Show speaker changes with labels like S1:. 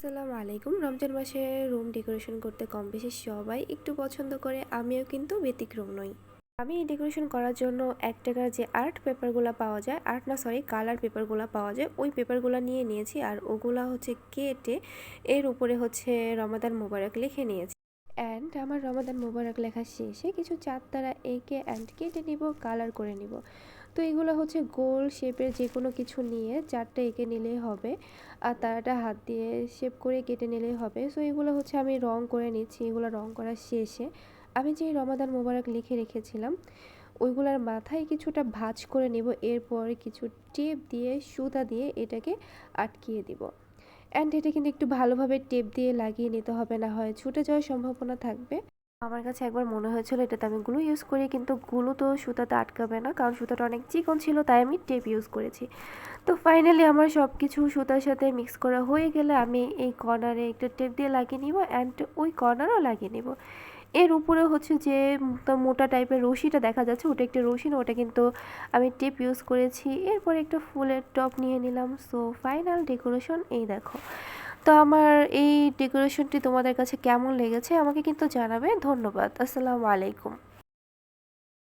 S1: আসসালামু আলাইকুম। রমজান মাসে রুম ডেকোরেশন করতে কম বেশি সবাই একটু পছন্দ করে, আমিও কিন্তু ব্যতিক্রম নই। আমি এই ডেকোরেশন করার জন্য ৳১ যে আর্ট পেপারগুলো পাওয়া যায়, আর্ট না সরি কালার পেপারগুলো পাওয়া যায়, ওই পেপারগুলো নিয়ে নিয়েছি আর ওগুলা হচ্ছে কেটে এর উপরে হচ্ছে রমাদান মোবারক লিখে নিয়েছি। অ্যান্ড আমার রমাদান মোবারক লেখা শেষে কিছু চাঁদ তারা এঁকে অ্যান্ড কেটে নিব, কালার করে নিব। তো এগুলো হচ্ছে গোল শেপের যে কোনো কিছু নিয়ে চারটা এঁকে নিলেই হবে, আর তারাটা হাত দিয়ে শেপ করে কেটে নিলেই হবে। সো এগুলো হচ্ছে আমি রং করে নিচ্ছি। এগুলো রং করার শেষে আমি যে রমাদান মোবারক লিখে রেখেছিলাম ওইগুলোর মাথায় কিছুটা ভাঁজ করে নেব, এরপরে কিছু টেপ দিয়ে সুতা দিয়ে এটাকে আটকিয়ে দিব। অ্যান্ড এটা কিন্তু একটু ভালোভাবে টেপ দিয়ে লাগিয়ে নিতে হবে, না হয় ছুটে যাওয়ার সম্ভাবনা থাকবে। আমার কাছে একবার মনে হয়েছিল এটাতে আমি গ্লু ইউজ করি, কিন্তু গ্লু তো সুতাতে আটকাবে না, কারণ সুতাটা অনেক চিকন ছিল, তাই আমি টেপ ইউজ করেছি। তো ফাইনালি আমার সব কিছু সুতার সাথে মিক্স করা হয়ে গেলে আমি এই কর্নারে একটা টেপ দিয়ে লাগিয়ে নিব অ্যান্ড ওই কর্নারও লাগিয়ে নিব। এর উপরে হচ্ছে যে মোটা টাইপের রশিটা দেখা যাচ্ছে, ওটা একটা রশি না, ওটা কিন্তু আমি টেপ ইউজ করেছি। এরপরে একটা ফুলের টপ নিয়ে নিলাম। সো ফাইনাল ডেকোরেশন এই দেখো। তো আমার এই ডেকোরেশনটি তোমাদের কাছে কেমন লেগেছে আমাকে কিন্তু জানাবে। ধন্যবাদ। আসসালামু আলাইকুম।